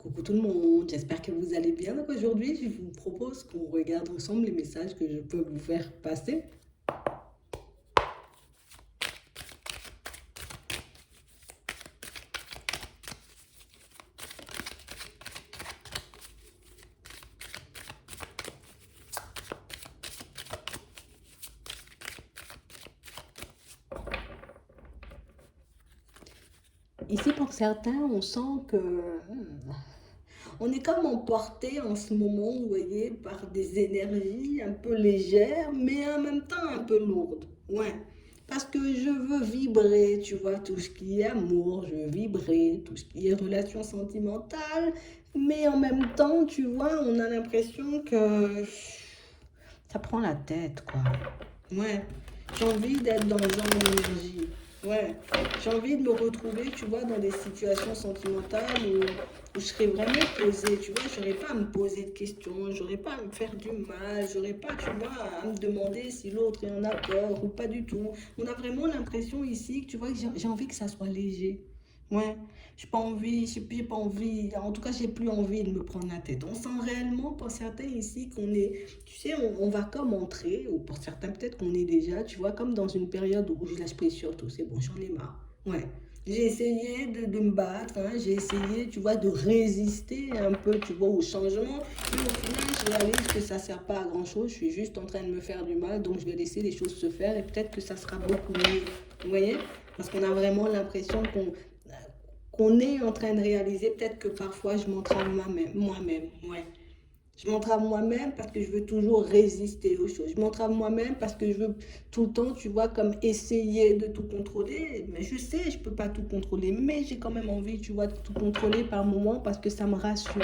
Coucou tout le monde, j'espère que vous allez bien. Donc aujourd'hui, je vous propose qu'on regarde ensemble les messages que je peux vous faire passer. Ici, pour certains, on sent que on est comme emporté en ce moment, vous voyez, par des énergies un peu légères, mais en même temps un peu lourdes. Ouais. Parce que je veux vibrer, tu vois, tout ce qui est amour, je veux vibrer, tout ce qui est relation sentimentale, mais en même temps, tu vois, on a l'impression que ça prend la tête, quoi. Ouais, j'ai envie d'être dans le genre d'énergie. Ouais, j'ai envie de me retrouver, tu vois, dans des situations sentimentales où je serais vraiment posée, tu vois, j'aurais pas à me poser de questions, j'aurais pas à me faire du mal, j'aurais pas, tu vois, à me demander si l'autre est en accord ou pas du tout. On a vraiment l'impression ici que, tu vois, que j'ai envie que ça soit léger. Ouais, j'ai pas envie, j'ai pas envie, en tout cas, j'ai plus envie de me prendre la tête. On sent réellement pour certains ici qu'on est, tu sais, on va comme entrer, ou pour certains peut-être qu'on est déjà, tu vois, comme dans une période où je lâche prise sur tout, c'est bon, j'en ai marre. Ouais. J'ai essayé de me battre, hein, j'ai essayé, tu vois, de résister un peu, tu vois, au changement. Mais au final, je réalise que ça ne sert pas à grand-chose. Je suis juste en train de me faire du mal, donc je vais laisser les choses se faire et peut-être que ça sera beaucoup mieux. Vous voyez? Parce qu'on a vraiment l'impression qu'on est en train de réaliser, peut-être que parfois je m'entrave moi-même. Moi-même, ouais. Je m'entrave moi-même parce que je veux toujours résister aux choses. Je m'entrave moi-même parce que je veux tout le temps, tu vois, comme essayer de tout contrôler. Mais je sais, je ne peux pas tout contrôler. Mais j'ai quand même envie, tu vois, de tout contrôler par moment parce que ça me rassure.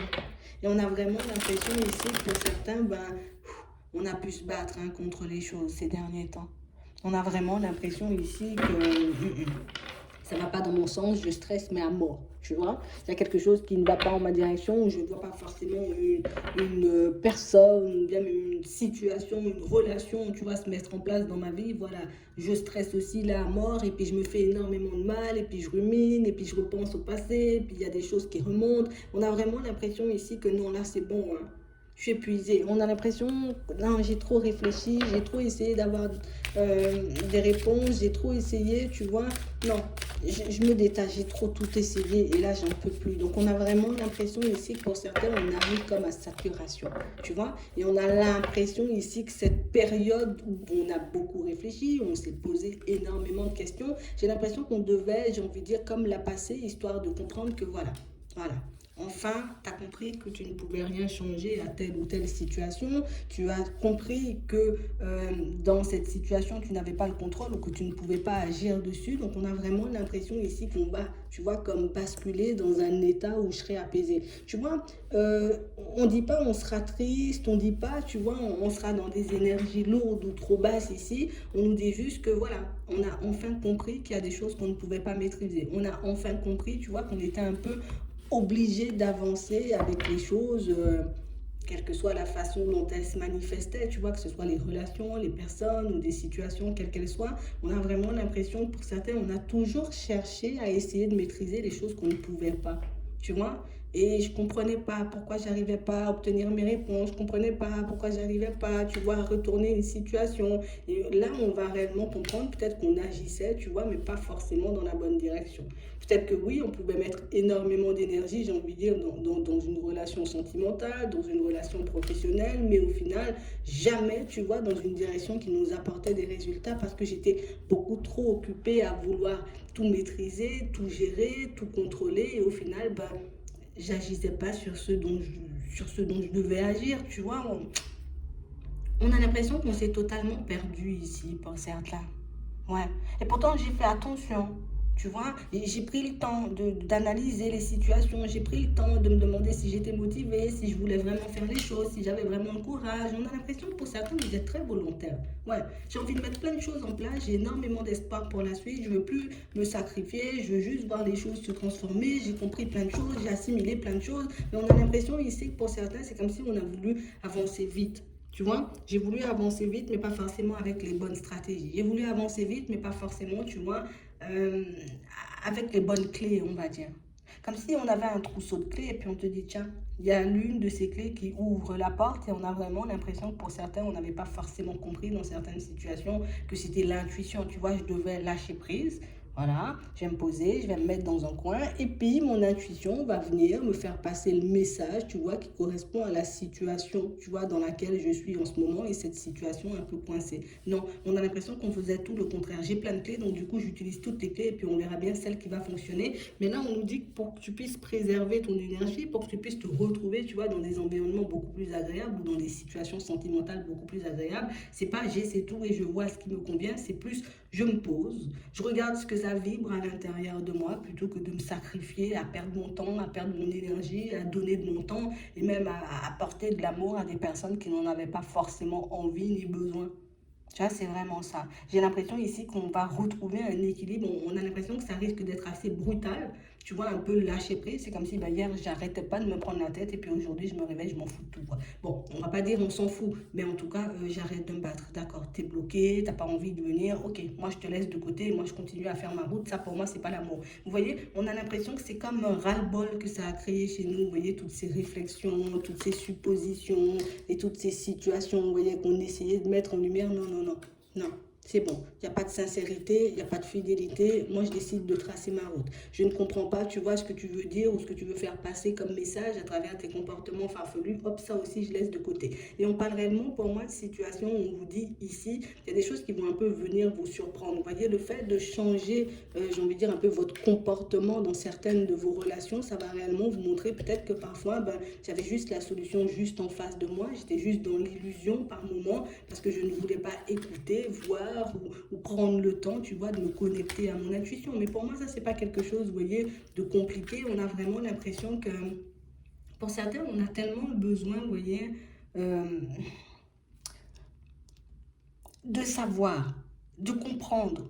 Et on a vraiment l'impression ici que pour certains, ben, on a pu se battre hein, contre les choses ces derniers temps. On a vraiment l'impression ici que ça ne va pas dans mon sens, je stresse, mais à mort. Tu vois, il y a quelque chose qui ne va pas en ma direction, je ne vois pas forcément une personne, bien une situation, une relation, tu vois, se mettre en place dans ma vie. Voilà, je stresse aussi là à mort, et puis je me fais énormément de mal, et puis je rumine, et puis je repense au passé, et puis il y a des choses qui remontent. On a vraiment l'impression ici que non, là c'est bon, hein. Je suis épuisée. On a l'impression, non, j'ai trop réfléchi, j'ai trop essayé d'avoir des réponses, j'ai trop essayé, tu vois. Non, je me détache, j'ai trop tout essayé et là j'en peux plus. Donc on a vraiment l'impression ici que pour certains on arrive comme à saturation, tu vois. Et on a l'impression ici que cette période où on a beaucoup réfléchi, on s'est posé énormément de questions, j'ai l'impression qu'on devait, j'ai envie de dire, comme la passer, histoire de comprendre que voilà, voilà. Enfin, tu as compris que tu ne pouvais rien changer à telle ou telle situation. Tu as compris que dans cette situation, tu n'avais pas le contrôle ou que tu ne pouvais pas agir dessus. Donc, on a vraiment l'impression ici qu'on va, tu vois, comme basculer dans un état où je serais apaisé. Tu vois, on ne dit pas on sera triste, on ne dit pas, tu vois, on sera dans des énergies lourdes ou trop basses ici. On nous dit juste que voilà, on a enfin compris qu'il y a des choses qu'on ne pouvait pas maîtriser. On a enfin compris, tu vois, qu'on était un peu obligé d'avancer avec les choses, quelle que soit la façon dont elles se manifestaient, tu vois, que ce soit les relations, les personnes ou des situations, quelles qu'elles soient. On a vraiment l'impression, pour certains, on a toujours cherché à essayer de maîtriser les choses qu'on ne pouvait pas, tu vois. Et je comprenais pas pourquoi j'arrivais pas à obtenir mes réponses, je comprenais pas pourquoi j'arrivais pas, tu vois, à retourner une situation. Et là, on va réellement comprendre peut-être qu'on agissait, tu vois, mais pas forcément dans la bonne direction. Peut-être que oui, on pouvait mettre énormément d'énergie, j'ai envie de dire, dans une relation sentimentale, dans une relation professionnelle, mais au final, jamais, tu vois, dans une direction qui nous apportait des résultats parce que j'étais beaucoup trop occupée à vouloir tout maîtriser, tout gérer, tout contrôler et au final, ben, j'agissais pas sur ce dont je devais agir, tu vois. On a l'impression qu'on s'est totalement perdu ici pour certains. Ouais. Et pourtant, j'ai fait attention. Tu vois, j'ai pris le temps d'analyser les situations, j'ai pris le temps de me demander si j'étais motivée, si je voulais vraiment faire les choses, si j'avais vraiment le courage. On a l'impression que pour certains, vous êtes très volontaire. Ouais, j'ai envie de mettre plein de choses en place, j'ai énormément d'espoir pour la suite, je ne veux plus me sacrifier, je veux juste voir les choses se transformer, j'ai compris plein de choses, j'ai assimilé plein de choses, mais on a l'impression ici que pour certains, c'est comme si on a voulu avancer vite. Tu vois, j'ai voulu avancer vite, mais pas forcément avec les bonnes stratégies. J'ai voulu avancer vite, mais pas forcément, tu vois, euh, avec les bonnes clés, on va dire. Comme si on avait un trousseau de clés et puis on te dit, tiens, il y a l'une de ces clés qui ouvre la porte et on a vraiment l'impression que pour certains, on n'avait pas forcément compris dans certaines situations que c'était l'intuition. Tu vois, je devais lâcher prise. Voilà, je vais me poser, je vais me mettre dans un coin et puis mon intuition va venir me faire passer le message, tu vois, qui correspond à la situation, tu vois, dans laquelle je suis en ce moment et cette situation un peu coincée. Non, on a l'impression qu'on faisait tout le contraire. J'ai plein de clés, donc du coup, j'utilise toutes les clés et puis on verra bien celle qui va fonctionner. Mais là, on nous dit que pour que tu puisses préserver ton énergie, pour que tu puisses te retrouver, tu vois, dans des environnements beaucoup plus agréables ou dans des situations sentimentales beaucoup plus agréables, c'est pas j'ai c'est tout et je vois ce qui me convient, c'est plus je me pose, je regarde ce que ça vibre à l'intérieur de moi plutôt que de me sacrifier à perdre mon temps, à perdre mon énergie, à donner de mon temps et même à apporter de l'amour à des personnes qui n'en avaient pas forcément envie ni besoin. Tu vois, c'est vraiment ça. J'ai l'impression ici qu'on va retrouver un équilibre. On a l'impression que ça risque d'être assez brutal. Tu vois, un peu lâcher prise. C'est comme si bah, hier, j'arrêtais pas de me prendre la tête et puis aujourd'hui, je me réveille, je m'en fous de tout, quoi. Bon, on va pas dire on s'en fout, mais en tout cas, j'arrête de me battre. D'accord, t'es bloqué, t'as pas envie de venir. Ok, moi, je te laisse de côté. Moi, je continue à faire ma route. Ça, pour moi, c'est pas l'amour. Vous voyez, on a l'impression que c'est comme un ras-le-bol que ça a créé chez nous. Vous voyez, toutes ces réflexions, toutes ces suppositions et toutes ces situations, vous voyez, qu'on essayait de mettre en lumière. Non, non, non. Non, c'est bon. Il n'y a pas de sincérité, il n'y a pas de fidélité. Moi, je décide de tracer ma route. Je ne comprends pas, tu vois, ce que tu veux dire ou ce que tu veux faire passer comme message à travers tes comportements farfelus. Hop, ça aussi, je laisse de côté. Et on parle réellement, pour moi, de situations où on vous dit ici, il y a des choses qui vont un peu venir vous surprendre. Vous voyez, le fait de changer, j'ai envie de dire, un peu votre comportement dans certaines de vos relations, ça va réellement vous montrer peut-être que parfois, ben, j'avais juste la solution juste en face de moi. J'étais juste dans l'illusion par moment parce que je ne voulais pas écouter, voir ou prendre le temps, tu vois, de me connecter à mon intuition. Mais pour moi, ça, c'est pas quelque chose, vous voyez, de compliqué. On a vraiment l'impression que, pour certains, on a tellement besoin, vous voyez, euh, de savoir, de comprendre,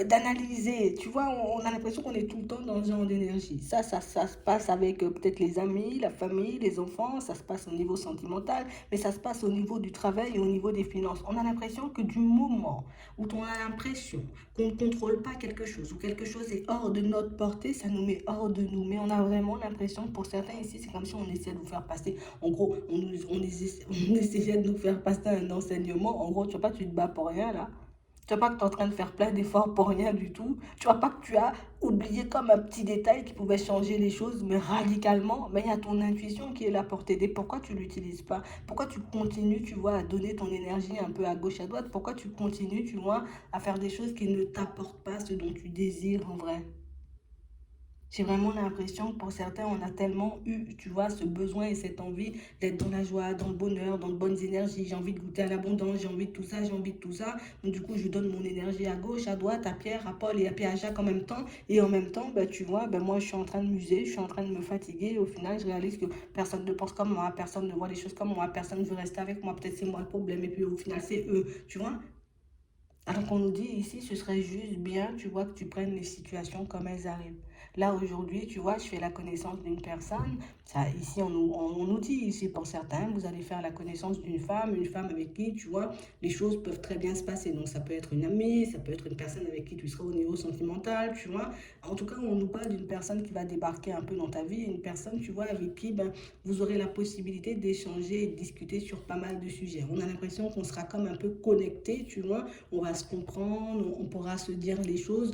d'analyser. Tu vois, on a l'impression qu'on est tout le temps dans ce genre d'énergie. Ça se passe avec peut-être les amis, la famille, les enfants, ça se passe au niveau sentimental, mais ça se passe au niveau du travail et au niveau des finances. On a l'impression que du moment où on a l'impression qu'on ne contrôle pas quelque chose, ou quelque chose est hors de notre portée, ça nous met hors de nous. Mais on a vraiment l'impression, pour certains ici, c'est comme si on essayait de nous faire passer, en gros, on essayait de nous faire passer un enseignement. En gros, tu vois pas, tu te bats pour rien là. Tu vois pas que tu es en train de faire plein d'efforts pour rien du tout. Tu vois pas que tu as oublié comme un petit détail qui pouvait changer les choses, mais radicalement. Mais il y a ton intuition qui est là pour t'aider. Pourquoi tu ne l'utilises pas? Pourquoi tu continues, tu vois, à donner ton énergie un peu à gauche, à droite? Pourquoi tu continues, tu vois, à faire des choses qui ne t'apportent pas ce dont tu désires en vrai? J'ai vraiment l'impression que pour certains, on a tellement eu, tu vois, ce besoin et cette envie d'être dans la joie, dans le bonheur, dans de bonnes énergies. J'ai envie de goûter à l'abondance, j'ai envie de tout ça, j'ai envie de tout ça. Donc, du coup, je donne mon énergie à gauche, à droite, à Pierre, à Paul et à Jacques en même temps. Et en même temps, ben, tu vois, ben, moi, je suis en train de muser, je suis en train de me fatiguer. Et au final, je réalise que personne ne pense comme moi, personne ne voit les choses comme moi, personne ne veut rester avec moi. Peut-être c'est moi le problème. Et puis, au final, c'est eux, tu vois. Alors qu'on nous dit ici, ce serait juste bien, tu vois, que tu prennes les situations comme elles arrivent. Là, aujourd'hui, tu vois, je fais la connaissance d'une personne. Ça, ici, on nous dit, ici, pour certains, vous allez faire la connaissance une femme avec qui, tu vois, les choses peuvent très bien se passer. Donc, ça peut être une amie, ça peut être une personne avec qui tu seras au niveau sentimental, tu vois. En tout cas, on nous parle d'une personne qui va débarquer un peu dans ta vie, une personne, tu vois, avec qui, ben, vous aurez la possibilité d'échanger et de discuter sur pas mal de sujets. On a l'impression qu'on sera comme un peu connecté, tu vois, on va se comprendre, on pourra se dire les choses.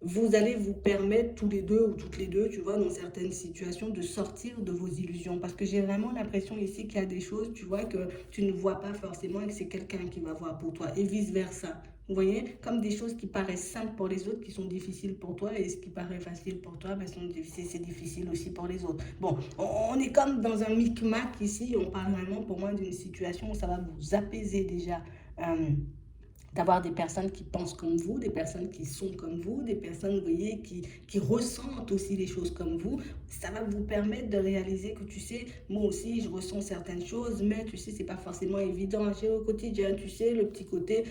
Vous allez vous permettre tous les deux ou toutes les deux, tu vois, dans certaines situations, de sortir de vos illusions. Parce que j'ai vraiment l'impression ici qu'il y a des choses, tu vois, que tu ne vois pas forcément et que c'est quelqu'un qui va voir pour toi. Et vice-versa. Vous voyez, comme des choses qui paraissent simples pour les autres, qui sont difficiles pour toi, et ce qui paraît facile pour toi, ben, c'est difficile aussi pour les autres. Bon, on est comme dans un micmac ici, on parle vraiment pour moi d'une situation où ça va vous apaiser déjà. D'avoir des personnes qui pensent comme vous, des personnes qui sont comme vous, des personnes, vous voyez, qui ressentent aussi les choses comme vous. Ça va vous permettre de réaliser que, tu sais, moi aussi, je ressens certaines choses, mais tu sais, c'est pas forcément évident. J'ai au quotidien, tu sais, le petit côté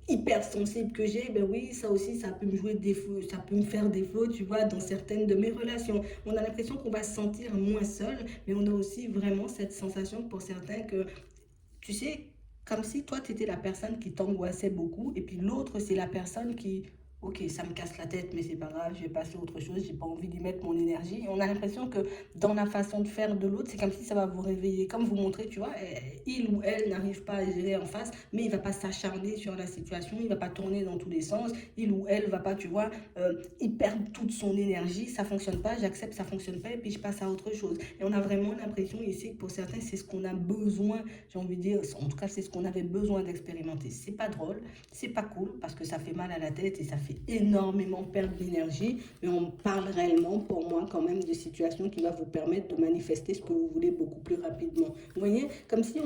hypersensible que j'ai, ben oui, ça aussi, ça peut me jouer défaut, ça peut me faire défaut, tu vois, dans certaines de mes relations. On a l'impression qu'on va se sentir moins seul, mais on a aussi vraiment cette sensation pour certains que, tu sais, comme si toi, tu étais la personne qui t'angoissait beaucoup, et puis l'autre, c'est la personne qui Ok, ça me casse la tête, mais c'est pas grave, je vais passer à autre chose, j'ai pas envie d'y mettre mon énergie. Et on a l'impression que dans la façon de faire de l'autre, c'est comme si ça va vous réveiller, comme vous montrer, tu vois, il ou elle n'arrive pas à gérer en face, mais il va pas s'acharner sur la situation, il va pas tourner dans tous les sens, il ou elle va pas, tu vois, il perd toute son énergie, ça fonctionne pas, j'accepte, ça fonctionne pas, et puis je passe à autre chose. Et on a vraiment l'impression ici que pour certains, c'est ce qu'on a besoin, j'ai envie de dire, en tout cas, c'est ce qu'on avait besoin d'expérimenter. C'est pas drôle, c'est pas cool parce que ça fait mal à la tête et ça fait énormément perdre d'énergie. Mais on parle réellement, pour moi, quand même, de situations qui va vous permettre de manifester ce que vous voulez beaucoup plus rapidement. Vous voyez, comme si tu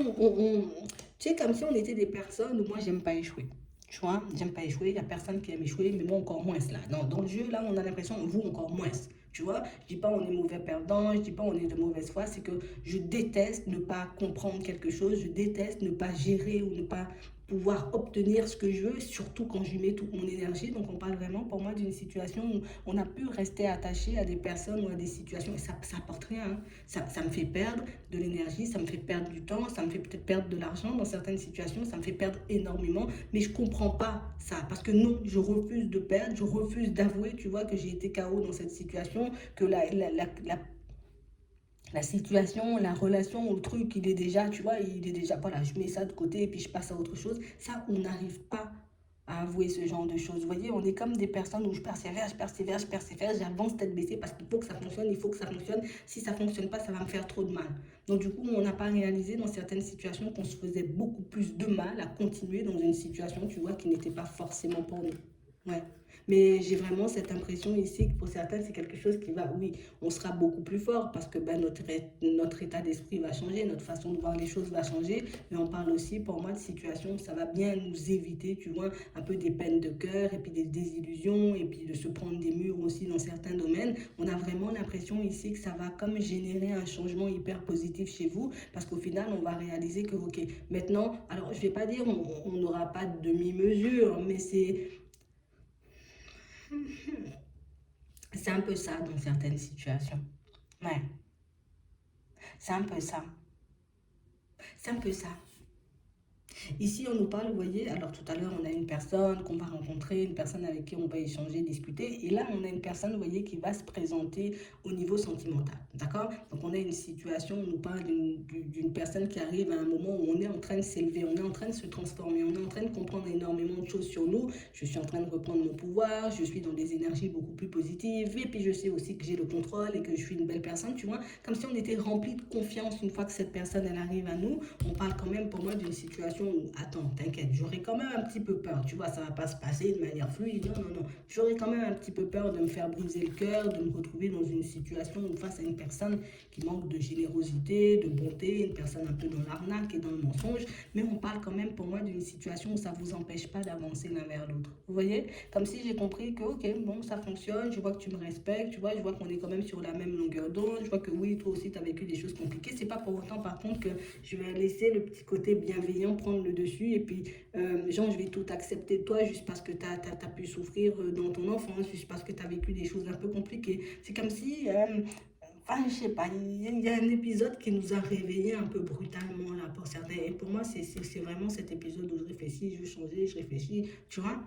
sais, comme si on était des personnes où moi, j'aime pas échouer. Tu vois, j'aime pas échouer, il n'y a personne qui aime échouer, mais moi encore moins là. Dans le jeu, là, on a l'impression, vous encore moins. Tu vois, je dis pas on est mauvais perdant, je dis pas on est de mauvaise foi, c'est que je déteste ne pas comprendre quelque chose, je déteste ne pas gérer ou ne pas pouvoir obtenir ce que je veux, surtout quand je mets toute mon énergie. Donc on parle vraiment pour moi d'une situation où on a pu rester attaché à des personnes ou à des situations et ça apporte rien. Hein. Ça me fait perdre de l'énergie, ça me fait perdre du temps, ça me fait peut-être perdre de l'argent dans certaines situations, ça me fait perdre énormément, mais je comprends pas ça parce que non, je refuse de perdre, je refuse d'avouer, tu vois, que j'ai été KO dans cette situation, que la situation, la relation, le truc, il est déjà, tu vois, il est déjà, voilà, je mets ça de côté et puis je passe à autre chose. Ça, on n'arrive pas à avouer ce genre de choses. Vous voyez, on est comme des personnes où je persévère, je persévère, je persévère, j'avance tête baissée parce qu'il faut que ça fonctionne, il faut que ça fonctionne. Si ça fonctionne pas, ça va me faire trop de mal. Donc du coup, on n'a pas réalisé dans certaines situations qu'on se faisait beaucoup plus de mal à continuer dans une situation, tu vois, qui n'était pas forcément pour nous. Ouais. Mais j'ai vraiment cette impression ici que pour certains, c'est quelque chose qui va, oui, on sera beaucoup plus fort parce que ben, notre état d'esprit va changer, notre façon de voir les choses va changer. Mais on parle aussi, pour moi, de situations où ça va bien nous éviter, tu vois, un peu des peines de cœur et puis des désillusions et puis de se prendre des murs aussi dans certains domaines. On a vraiment l'impression ici que ça va comme générer un changement hyper positif chez vous parce qu'au final, on va réaliser que, ok, maintenant, alors je ne vais pas dire on n'aura pas de demi-mesure, mais c'est un peu ça dans certaines situations. Ouais, c'est un peu ça. C'est un peu ça. Ici, on nous parle, vous voyez, alors tout à l'heure, on a une personne qu'on va rencontrer, une personne avec qui on va échanger, discuter. Et là, on a une personne, vous voyez, qui va se présenter au niveau sentimental. D'accord? Donc, on a une situation, on nous parle d'une personne qui arrive à un moment où on est en train de s'élever, on est en train de se transformer, on est en train de comprendre énormément de choses sur nous. Je suis en train de reprendre mon pouvoir, je suis dans des énergies beaucoup plus positives. Et puis, je sais aussi que j'ai le contrôle et que je suis une belle personne, tu vois? Comme si on était rempli de confiance une fois que cette personne, elle arrive à nous. On parle quand même pour moi d'une situation où, attends, t'inquiète, j'aurais quand même un petit peu peur, tu vois, ça va pas se passer de manière fluide, non, non, non, j'aurais quand même un petit peu peur de me faire briser le cœur, de me retrouver dans une situation où face à une personne qui manque de générosité, de bonté, une personne un peu dans l'arnaque et dans le mensonge, mais on parle quand même pour moi d'une situation où ça vous empêche pas d'avancer l'un vers l'autre, vous voyez, comme si j'ai compris que, ok, bon, ça fonctionne, je vois que tu me respectes, tu vois, je vois qu'on est quand même sur la même longueur d'onde, je vois que oui, toi aussi, tu as vécu des choses compliquées, c'est pas pour autant, par contre, que je vais laisser le petit côté bienveillant prendre le dessus et puis genre je vais tout accepter de toi juste parce que tu as pu souffrir dans ton enfance, juste parce que tu as vécu des choses un peu compliquées. C'est comme si, enfin je sais pas, il y a un épisode qui nous a réveillés un peu brutalement là pour certains et pour moi c'est vraiment cet épisode où je réfléchis, je veux changer, je réfléchis, tu vois.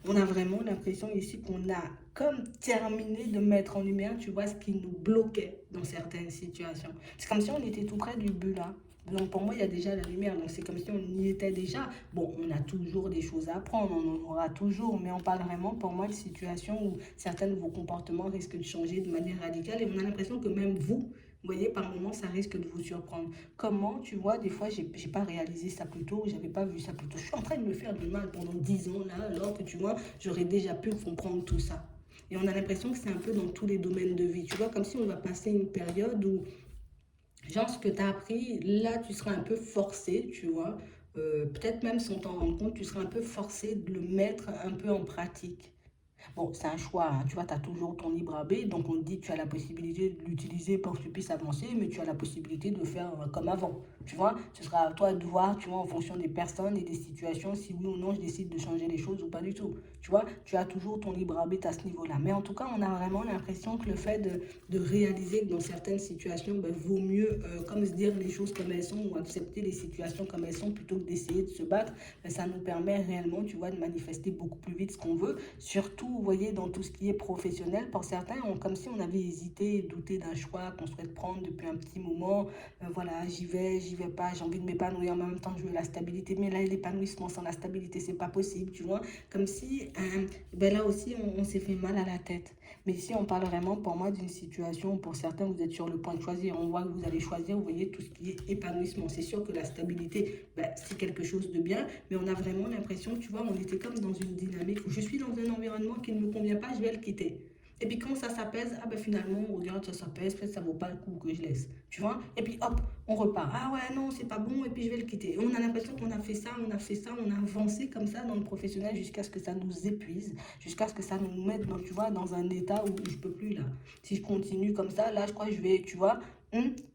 On a vraiment l'impression ici qu'on a comme terminé de mettre en lumière, tu vois, ce qui nous bloquait dans certaines situations. C'est comme si on était tout près du but là. Donc pour moi, il y a déjà la lumière. Donc c'est comme si on y était déjà. Bon, on a toujours des choses à apprendre, on en aura toujours, mais on parle vraiment pour moi de situations où certains de vos comportements risquent de changer de manière radicale et on a l'impression que même vous, voyez, par moments, ça risque de vous surprendre. Comment, tu vois, des fois, j'ai pas réalisé ça plus tôt, j'avais pas vu ça plus tôt. Je suis en train de me faire du mal pendant 10 ans, là, alors que, tu vois, j'aurais déjà pu comprendre tout ça. Et on a l'impression que c'est un peu dans tous les domaines de vie. Tu vois, comme si on va passer une période où, genre, ce que tu as appris, là, tu seras un peu forcé, tu vois. Peut-être même sans t'en rendre compte, tu seras un peu forcé de le mettre un peu en pratique. Bon, c'est un choix, hein. Tu vois, tu as toujours ton libre arbitre, donc on te dit tu as la possibilité de l'utiliser pour que tu puisses avancer, mais tu as la possibilité de faire comme avant. Tu vois, ce sera à toi de voir, tu vois, en fonction des personnes et des situations, si oui ou non je décide de changer les choses ou pas du tout. Tu vois, tu as toujours ton libre arbitre à ce niveau-là. Mais en tout cas, on a vraiment l'impression que le fait de réaliser que dans certaines situations, ben, vaut mieux, comme se dire les choses comme elles sont ou accepter les situations comme elles sont plutôt que d'essayer de se battre, ben, ça nous permet réellement, tu vois, de manifester beaucoup plus vite ce qu'on veut. Surtout, vous voyez, dans tout ce qui est professionnel, pour certains, comme si on avait hésité, douté d'un choix qu'on souhaite prendre depuis un petit moment. Voilà, j'y vais pas, j'ai envie de m'épanouir, mais en même temps, je veux la stabilité. Mais là, l'épanouissement sans la stabilité, c'est pas possible, tu vois. Comme si, ben là aussi, on s'est fait mal à la tête. Mais ici, on parle vraiment, pour moi, d'une situation, pour certains, vous êtes sur le point de choisir. On voit que vous allez choisir, vous voyez, tout ce qui est épanouissement. C'est sûr que la stabilité, ben, c'est quelque chose de bien, mais on a vraiment l'impression, tu vois, on était comme dans une dynamique où je suis dans un environnement qui ne me convient pas, je vais le quitter. Et puis quand ça s'apaise, ah ben finalement, on regarde, ça s'apaise, peut-être ça vaut pas le coup que je laisse. Tu vois? Et puis hop, on repart. Ah ouais, non, c'est pas bon, et puis je vais le quitter. Et on a l'impression qu'on a fait ça, on a fait ça, on a avancé comme ça dans le professionnel jusqu'à ce que ça nous épuise, jusqu'à ce que ça nous mette, dans, tu vois, dans un état où je peux plus là. Si je continue comme ça, là, je crois que je vais, tu vois,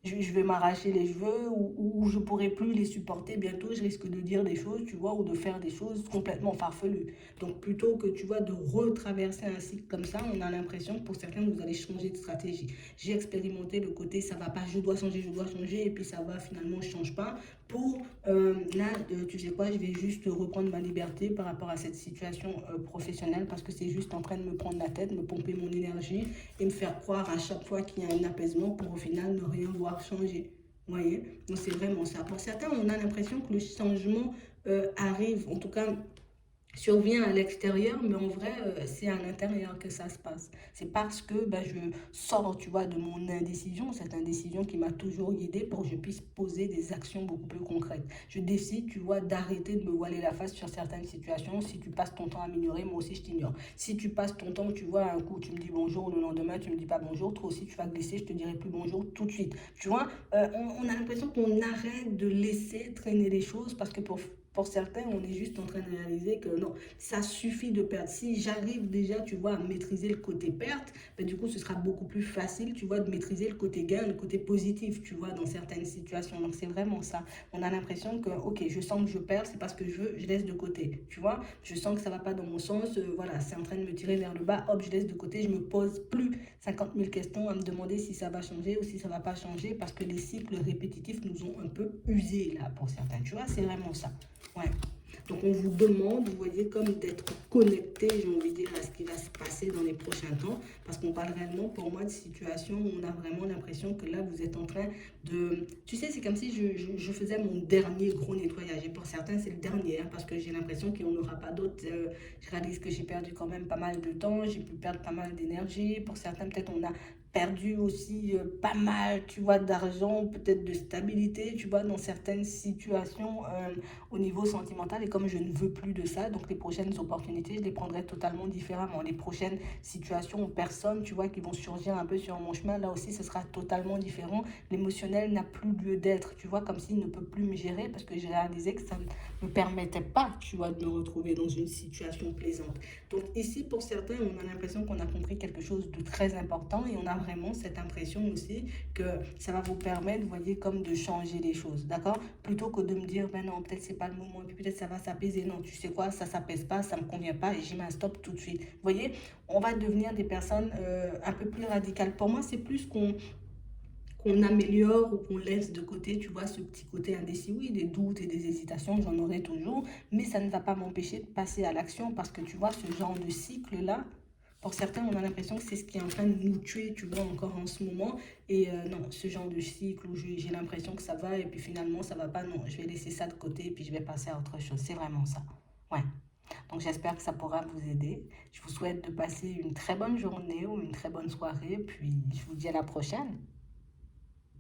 je vais m'arracher les cheveux ou je pourrai plus les supporter bientôt, je risque de dire des choses, tu vois, ou de faire des choses complètement farfelues. Donc plutôt que, tu vois, de retraverser un cycle comme ça, on a l'impression que pour certains, vous allez changer de stratégie. J'ai expérimenté le côté, ça va pas, je dois changer, et puis ça va, finalement, je change pas. Pour, là, tu sais quoi, je vais juste reprendre ma liberté par rapport à cette situation professionnelle parce que c'est juste en train de me prendre la tête, me pomper mon énergie et me faire croire à chaque fois qu'il y a un apaisement pour au final ne rien voir changer. Vous voyez? Donc c'est vraiment ça. Pour certains, on a l'impression que le changement arrive, en tout cas survient à l'extérieur, mais en vrai, c'est à l'intérieur que ça se passe. C'est parce que ben, je sors, tu vois, de mon indécision, cette indécision qui m'a toujours guidée pour que je puisse poser des actions beaucoup plus concrètes. Je décide, tu vois, d'arrêter de me voiler la face sur certaines situations. Si tu passes ton temps à m'ignorer, moi aussi je t'ignore. Si tu passes ton temps, tu vois, un coup tu me dis bonjour, le lendemain tu me dis pas bonjour, toi aussi tu vas glisser, je te dirai plus bonjour tout de suite. Tu vois, on a l'impression qu'on arrête de laisser traîner les choses parce que pour certains, on est juste en train de réaliser que non, ça suffit de perdre. Si j'arrive déjà, tu vois, à maîtriser le côté perte, ben, du coup, ce sera beaucoup plus facile, tu vois, de maîtriser le côté gain, le côté positif, tu vois, dans certaines situations. Donc, c'est vraiment ça. On a l'impression que, ok, je sens que je perds, c'est parce que je laisse de côté, tu vois. Je sens que ça va pas dans mon sens, voilà, c'est en train de me tirer vers le bas, hop, je laisse de côté, je me pose plus 50 000 questions à me demander si ça va changer ou si ça va pas changer parce que les cycles répétitifs nous ont un peu usés, là, pour certains, tu vois, c'est vraiment ça. Ouais. Donc on vous demande, vous voyez, comme d'être connecté, j'ai envie de dire, à ce qui va se passer dans les prochains temps, parce qu'on parle réellement pour moi de situation où on a vraiment l'impression que là vous êtes en train de... Tu sais, c'est comme si je faisais mon dernier gros nettoyage, et pour certains c'est le dernier, hein, parce que j'ai l'impression qu'il n'y en aura pas d'autres. Je réalise que j'ai perdu quand même pas mal de temps, j'ai pu perdre pas mal d'énergie, pour certains peut-être on a perdu aussi pas mal, tu vois, d'argent, peut-être de stabilité, tu vois, dans certaines situations au niveau sentimental. Et comme je ne veux plus de ça, donc les prochaines opportunités, je les prendrai totalement différemment. Les prochaines situations ou personnes, tu vois, qui vont surgir un peu sur mon chemin, là aussi, ce sera totalement différent. L'émotionnel n'a plus lieu d'être, tu vois, comme s'il ne peut plus me gérer parce que j'ai réalisé que ça ne me permettait pas, tu vois, de me retrouver dans une situation plaisante. Donc ici, pour certains, on a l'impression qu'on a compris quelque chose de très important et on a vraiment cette impression aussi que ça va vous permettre, vous voyez, comme de changer les choses, d'accord? Plutôt que de me dire, ben non, peut-être c'est pas le moment, et puis peut-être ça va s'apaiser. Non, tu sais quoi, ça s'apaise pas, ça me convient pas, et j'y mets un stop tout de suite. Vous voyez, on va devenir des personnes un peu plus radicales. Pour moi, c'est plus qu'on améliore ou qu'on laisse de côté, tu vois, ce petit côté indécis. Oui, des doutes et des hésitations, j'en aurai toujours, mais ça ne va pas m'empêcher de passer à l'action parce que, tu vois, ce genre de cycle-là, pour certains, on a l'impression que c'est ce qui est en train de nous tuer, tu vois, encore en ce moment. Et non, ce genre de cycle où j'ai l'impression que ça va et puis finalement ça va pas, non, je vais laisser ça de côté et puis je vais passer à autre chose. C'est vraiment ça. Ouais. Donc j'espère que ça pourra vous aider. Je vous souhaite de passer une très bonne journée ou une très bonne soirée, puis je vous dis à la prochaine.